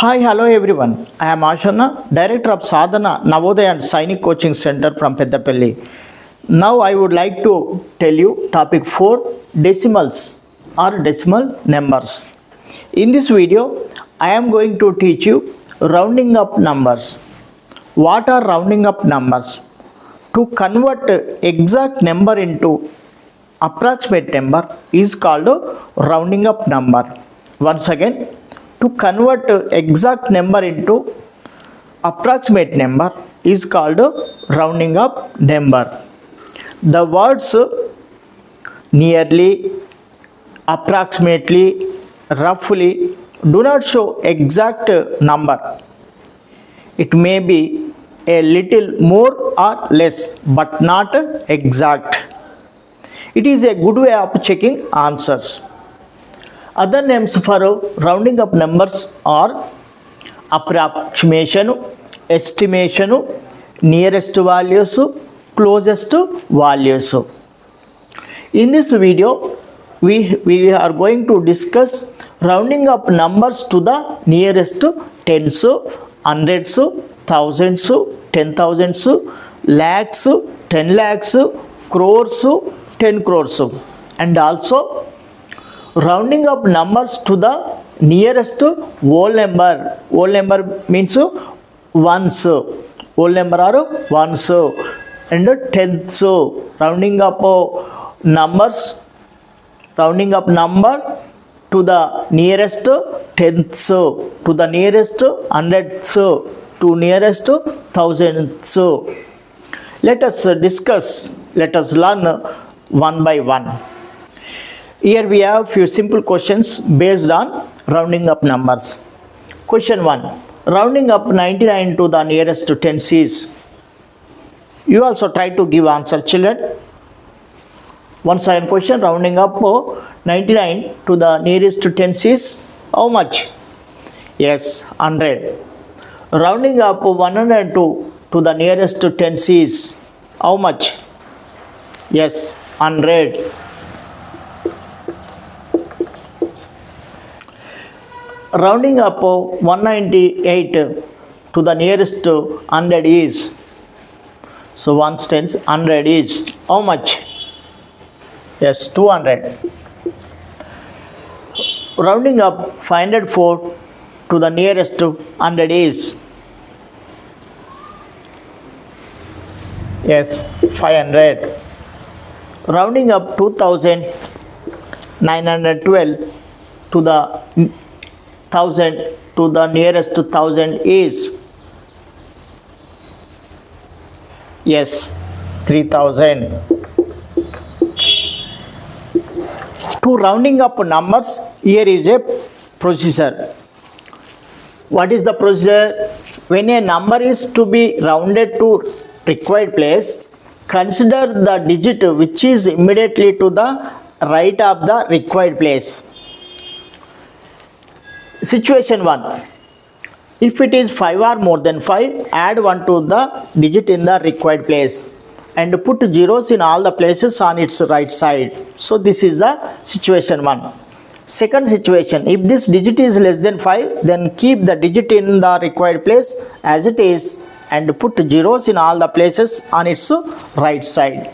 Hi, hello everyone. I am Ashana, Director of Sadhana, Navodaya and Sainik Coaching Center from Peddapalli. Now I would like to tell you topic 4, decimals or decimal numbers. In this video, I am going to teach you rounding up numbers. What are rounding up numbers? To convert exact number into approximate number is called rounding up number. Once again, to convert exact number into approximate number is called rounding up number. The words nearly, approximately, roughly do not show exact number. It may be a little more or less, but not exact. It is a good way of checking answers. Other names for rounding up numbers are approximation, estimation, nearest values, closest values. In this video, we are going to discuss rounding up numbers to the nearest tens, hundreds, thousands, 10,000s, lakhs, 10 lakhs, crores, 10 crores, and also rounding up numbers to the nearest whole number. Whole number means ones. Whole number are ones and tenths. Rounding up numbers. Rounding up number to the nearest tenths, to the nearest hundredths, to nearest thousandths. Let us discuss. Let us learn one by one. Here we have few simple questions based on rounding up numbers. Question 1. Rounding up 99 to the nearest tens is. You also try to give answer, children. One second question. Rounding up 99 to the nearest tens is how much? Yes, 100. Rounding up 102 to the nearest tens is how much? Yes, 100. Rounding up 198 to the nearest 100 is. So 1 tens 100 is how much? Yes, 200. Rounding up 504 to the nearest 100 is. Yes, 500. Rounding up 2912 to the 1000 to the nearest 1000 is. Yes, 3000. To rounding up numbers, here is a procedure. What is the procedure? When a number is to be rounded to required place, consider the digit which is immediately to the right of the required place. Situation 1. If it is 5 or more than 5, add 1 to the digit in the required place and put zeros in all the places on its right side. So this is the situation 1. Second situation, if this digit is less than 5, then keep the digit in the required place as it is and put zeros in all the places on its right side.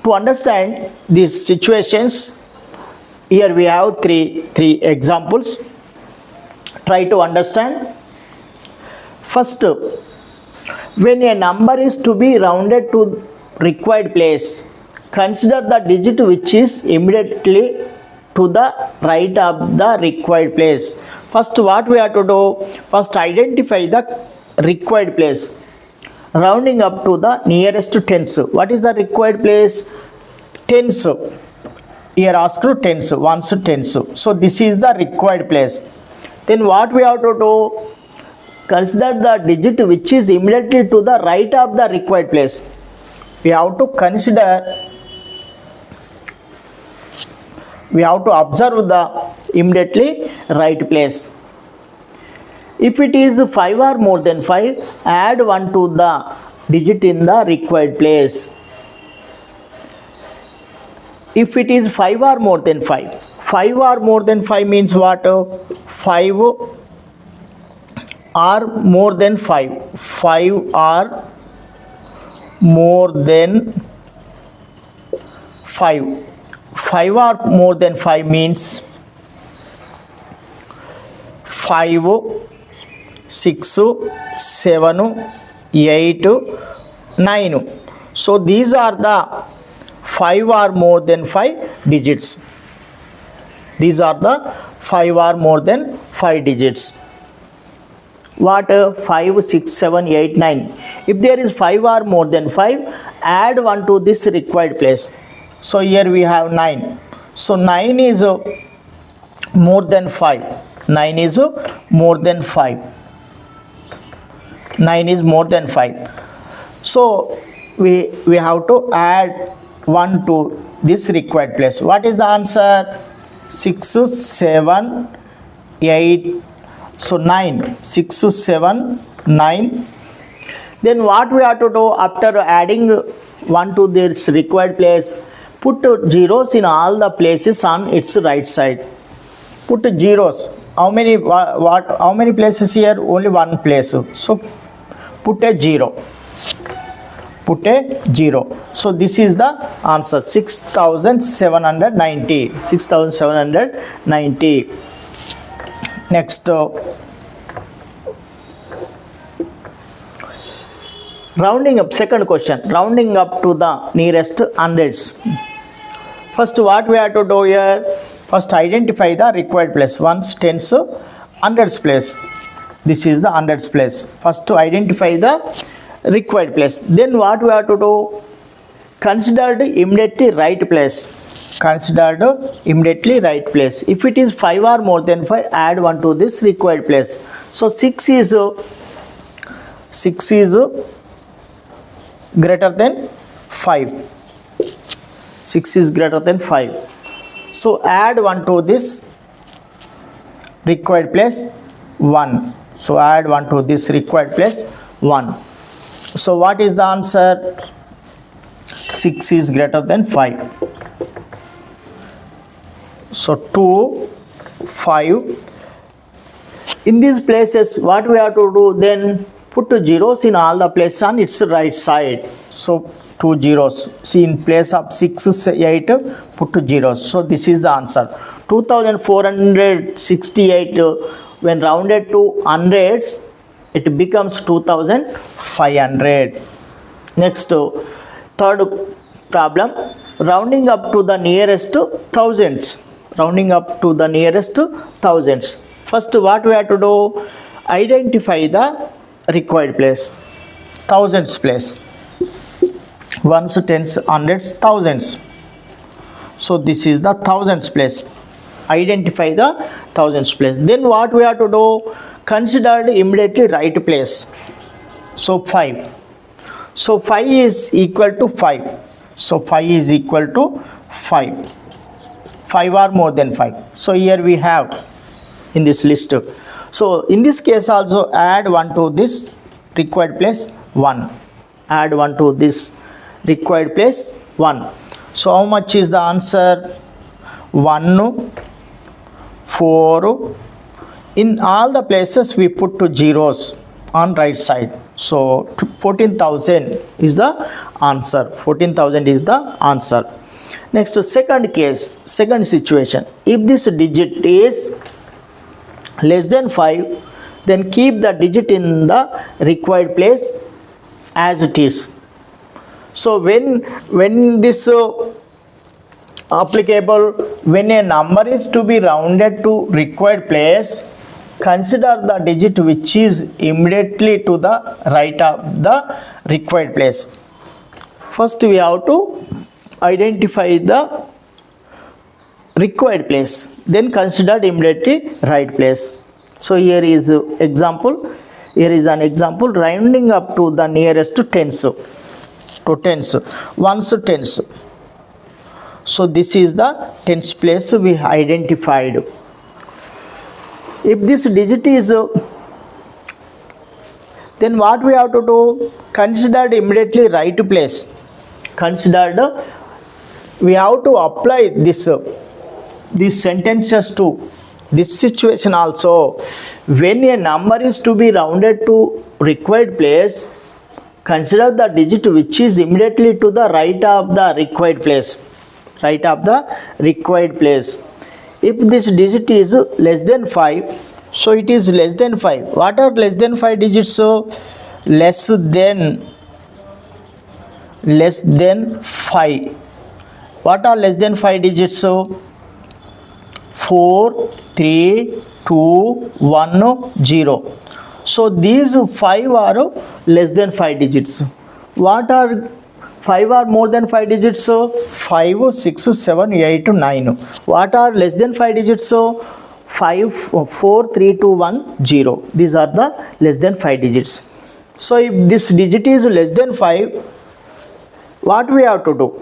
To understand these situations, here we have three examples. Try to understand. First, when a number is to be rounded to required place, consider the digit which is immediately to the right of the required place. First, what we have to do? First, identify the required place. Rounding up to the nearest tens. What is the required place? Tens. Here asked tens, ones tens. So this is the required place. Then what we have to do? Consider the digit which is immediately to the right of the required place. We have to consider, we have to observe the immediately right place. If it is 5 or more than 5, add 1 to the digit in the required place. If it is 5 or more than 5, 5 or more than 5 means what? 5 are more than 5. 5 are more than 5. 5 are more than 5 means 5, 6, 7, 8, 9. So these are the 5 are more than 5 digits. These are the 5 are more than 5 digits. What 5, 6, 7, 8, 9. If there is 5 or more than 5, add 1 to this required place. So here we have 9. So 9 is more than 5. 9 is more than 5. 9 is more than 5. So we have to add 1 to this required place. What is the answer? 6, 7, 8. So 9. 6, 7, 9. Then what we have to do after adding 1 to this required place? Put zeros in all the places on its right side. Put zeros. How many? How many places here? Only one place. So put a 0. Put a 0. So this is the answer. 6,790. 6,790. Next. Rounding up, second question. Rounding up to the nearest hundreds. First, what we have to do here? First, identify the required place. Ones, tens, hundreds place. This is the hundreds place. First, to identify the required place. Then, what we have to do? Considered immediately right place. Considered immediately right place. If it is 5 or more than 5, add 1 to this required place. So 6 is greater than 5. 6 is greater than 5. So add 1 to this required place 1. So add 1 to this required place 1. So what is the answer? 6 is greater than 5. So 2, 5. In these places, what we have to do then? Put zeros in all the places on its right side. So 2 zeros. See, in place of 6, 8, put 2 zeros. So this is the answer. 2468 when rounded to hundreds, it becomes 2500. Next, third problem. Rounding up to the nearest thousands. Rounding up to the nearest thousands. First, what we have to do? Identify the required place. Thousands place. Ones, tens, hundreds, thousands. So this is the thousands place. Identify the thousands place. Then what we have to do? Considered immediately right place. So 5. So 5 is equal to 5. So 5 is equal to 5. 5 or more than 5. So here we have in this list. So in this case also add 1 to this required place 1. Add 1 to this required place 1. So how much is the answer? 1, 4. In all the places we put 2 zeros on right side. So 14,000 is the answer. 14,000 is the answer. Next, second case, second situation. If this digit is less than 5, then keep the digit in the required place as it is. So when this applicable, when a number is to be rounded to required place, consider the digit which is immediately to the right of the required place. First we have to identify the required place, then consider immediately right place. So here is example. Here is an example, rounding up to the nearest tens. To tens, ones, tens. So this is the tens place we identified. If this digit is, then what we have to do? Considered immediately right place. Considered, we have to apply these sentences to This situation also, when a number is to be rounded to required place, consider the digit which is immediately to the right of the required place. Right of the required place. If this digit is less than 5, so it is less than 5. What are less than 5 digits? So less than 5. What are less than 5 digits? So 4, 3, 2, 1, 0. So these 5 are less than 5 digits. What are 5 are more than 5 digits? So 5, 6, 7, 8, 9. What are less than 5 digits? So 5, 4, 3, 2, 1, 0. These are the less than 5 digits. So if this digit is less than 5, what we have to do?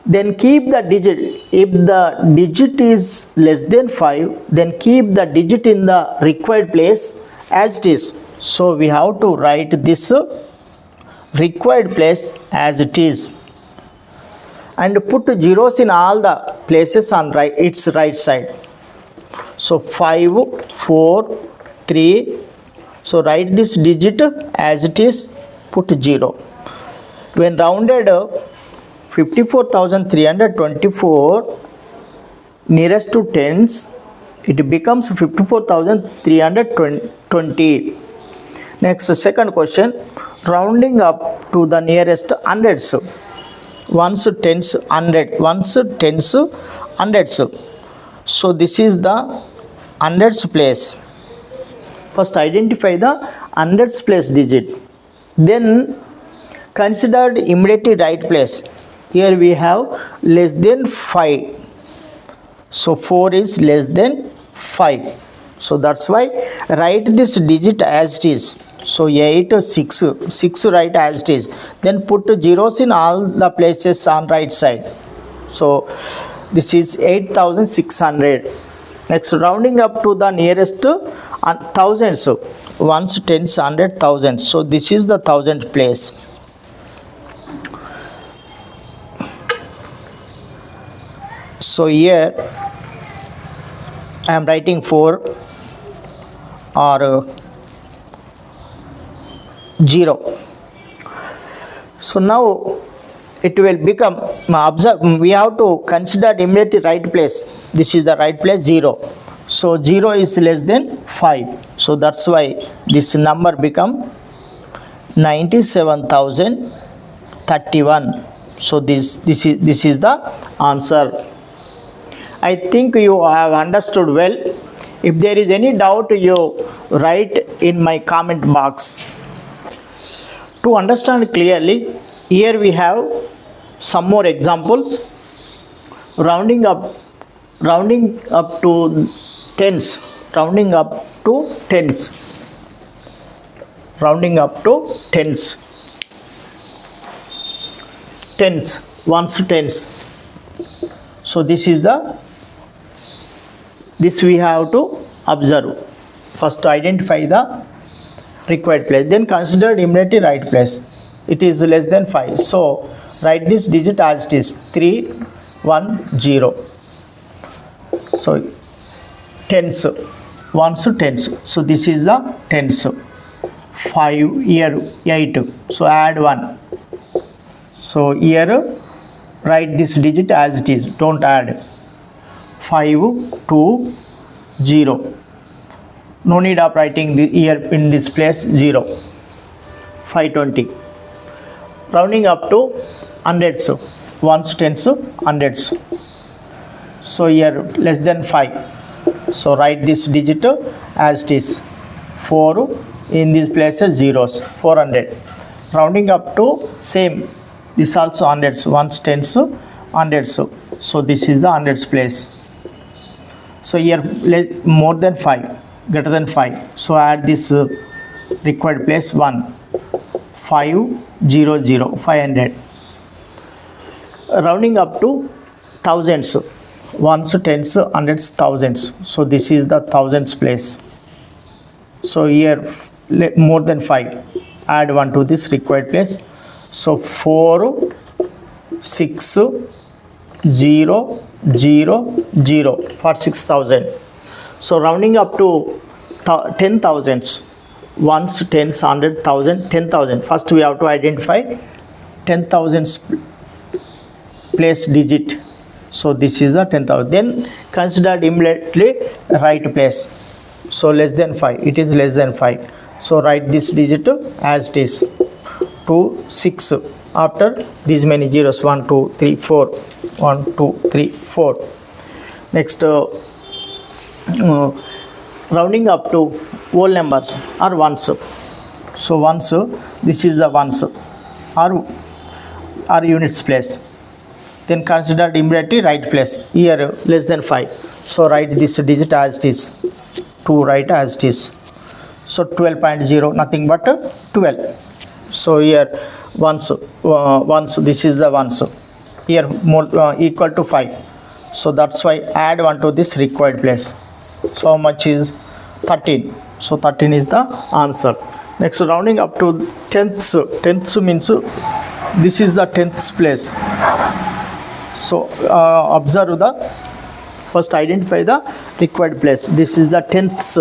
Then keep the digit. If the digit is less than 5, then keep the digit in the required place as it is. So we have to write this required place as it is and put zeros in all the places on its right side. So 5, 4, 3. So write this digit as it is, put 0. When rounded 54,324 nearest to tens, it becomes 54,320. Next, second question, rounding up to the nearest hundreds. Ones, tens, hundred. Ones, tens, hundreds. So this is the hundreds place. First identify the hundreds place digit. Then consider the immediately right place. Here we have less than 5. So 4 is less than 5. So that's why write this digit as it is. So 8, 6 write as it is. Then put zeros in all the places on right side. So this is 8,600. Next, rounding up to the nearest thousands. Ones, tens, hundred, thousands. So this is the thousand place. So here I am writing 4 or 0. So now it will become, observe, we have to consider immediately right place. This is the right place, 0. So 0 is less than 5. So that's why this number become 97,031. So this is the answer. I think you have understood well. If there is any doubt, you write in my comment box. To understand clearly, here we have some more examples. Rounding up to tens. Rounding up to tens. Rounding up to tens. Tens. Ones to tens. So this we have to observe. First identify the required place, then consider immediately right place. It is less than 5. So write this digit as it is, 3, 1, 0. So tens, ones to tens. So this is the tens. 5, here 8. So add 1. So here write this digit as it is, don't add. 5, 2, 0. No need of writing the here in this place, 0. 520. Rounding up to hundreds. Ones, tens, hundreds. So here less than 5. So write this digit as it is. 4 in these places, zeros. 400. Rounding up to same. This also hundreds. Ones, tens, hundreds. So this is the hundreds place. So here more than 5, greater than 5. So add this required place 1. 5, 0, 0, 500. Rounding up to thousands. Ones, tens, hundreds, thousands. So this is the thousands place. So here more than 5. Add 1 to this required place. So 4, 6, 0, 0 0 for 6,000. So rounding up to 10,000s, ones, tens, 100,000, 10,000. First we have to identify 10,000's place digit. So this is the 10,000. Then consider immediately right place. So less than 5. It is less than 5. So write this digit as it is. 2, 6. After these many zeros, 1, 2, 3, 4. 1, 2, 3, 4. Next, rounding up to whole numbers or ones. So ones, this is the ones or units place. Then consider immediately right place. Here less than 5. So write this digit as it is. 2 write as it is. So 12.0, nothing but 12. So here ones, this is the ones. Here more equal to 5. So that's why add 1 to this required place. So how much is 13? So 13 is the answer. Next, rounding up to tenths. Tenths means this is the tenths place. So observe the first, identify the required place. This is the tenths.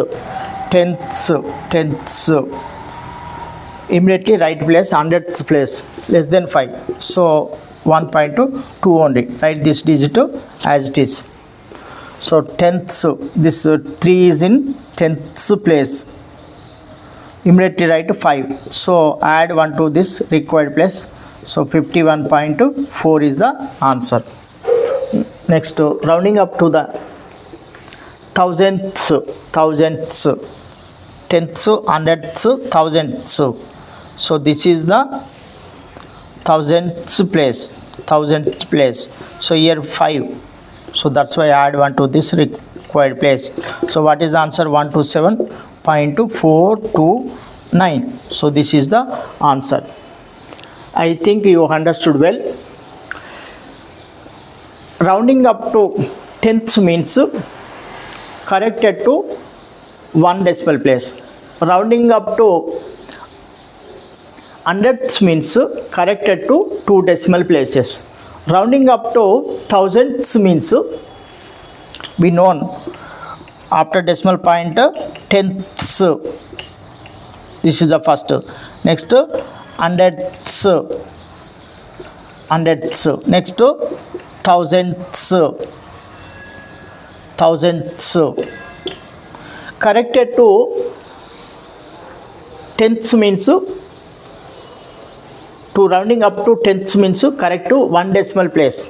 Immediately right place, hundredths place, less than 5. So 1.2 only. Write this digit as it is. So tenths, this 3 is in tenths place. Immediately write 5. So add 1 to this required place. So 51.4 is the answer. Next, rounding up to the thousandths, tenths, hundredths, thousandths. So this is the thousandths place. So here 5. So that's why I add 1 to this required place. So what is the answer? 127.429. So this is the answer. I think you understood well. Rounding up to tenths means corrected to 1 decimal place. Rounding up to hundredths means corrected to 2 decimal places. Rounding up to thousandths means we known after decimal point tenths. This is the first. Next, hundredths. Next, thousandths. Corrected to tenths means rounding up to tenths means correct to 1 decimal place.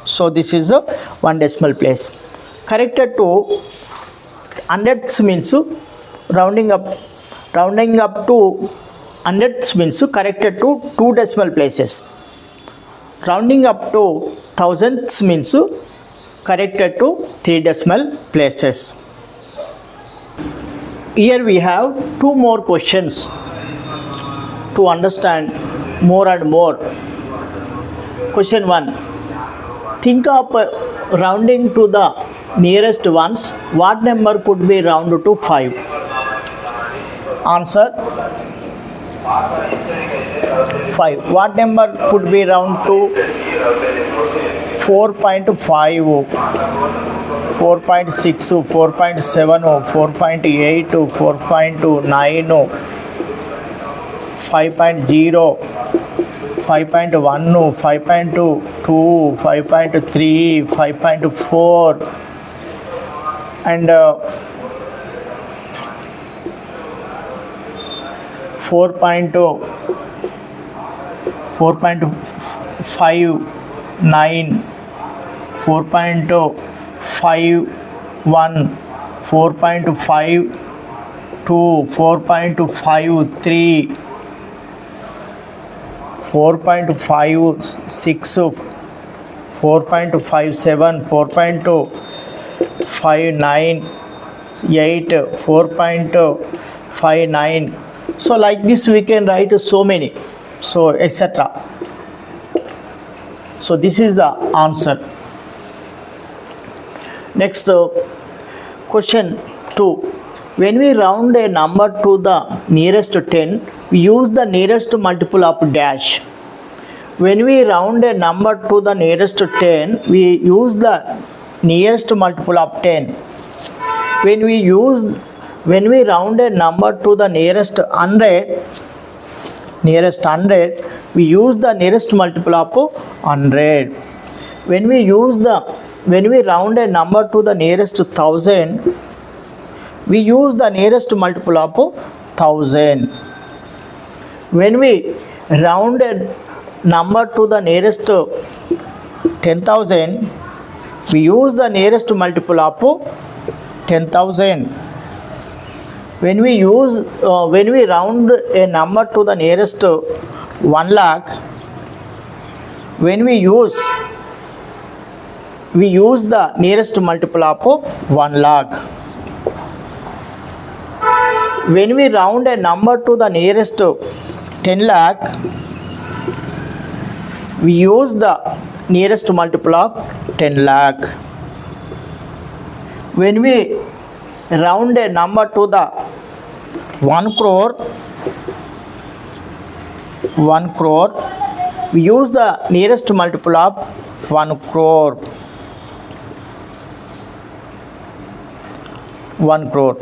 So this is 1 decimal place. Corrected to hundredths means rounding up to hundredths means corrected to 2 decimal places. Rounding up to thousandths means corrected to 3 decimal places. Here we have 2 more questions to understand more and more. Question 1. Think of rounding to the nearest ones. What number could be rounded to 5? Answer 5. What number could be rounded to 4.5, 4.6, 4.7, 4.8, 4.9, 5.0, 5.1, 5.2, 5.3, 5.4 and 4.59, 4.51, 4.52, 4.53, 4.56, 4.57, 4.59, 8, 4.59. So like this we can write so many, so etc. So this is the answer. Next, question 2. When we round a number to the nearest 10, we use the nearest multiple of dash. When we round a number to the nearest 10, we use the nearest multiple of 10. When we round a number to the nearest 100, we use the nearest multiple of 100. When we round a number to the nearest 1000, we use the nearest multiple of 1000. When we round a number to the nearest 10,000, we use the nearest multiple of 10,000. When we round a number to the nearest 1 lakh, when we use the nearest multiple of 1 lakh. When we round a number to the nearest 10 lakh, we use the nearest multiple of 10 lakh. When we round a number to the 1 crore, we use the nearest multiple of 1 crore. 1 crore.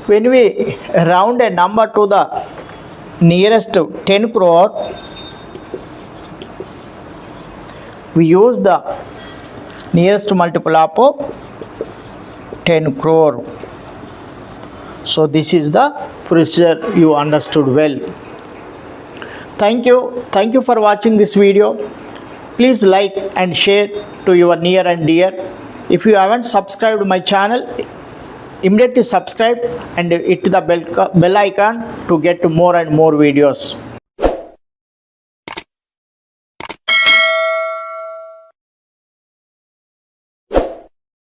When we round a number to the nearest 10 crore, we use the nearest multiple of 10 crore. So this is the procedure you understood well. Thank you for watching this video. Please like and share to your near and dear. If you haven't subscribed my channel, immediately subscribe and hit the bell icon to get more and more videos.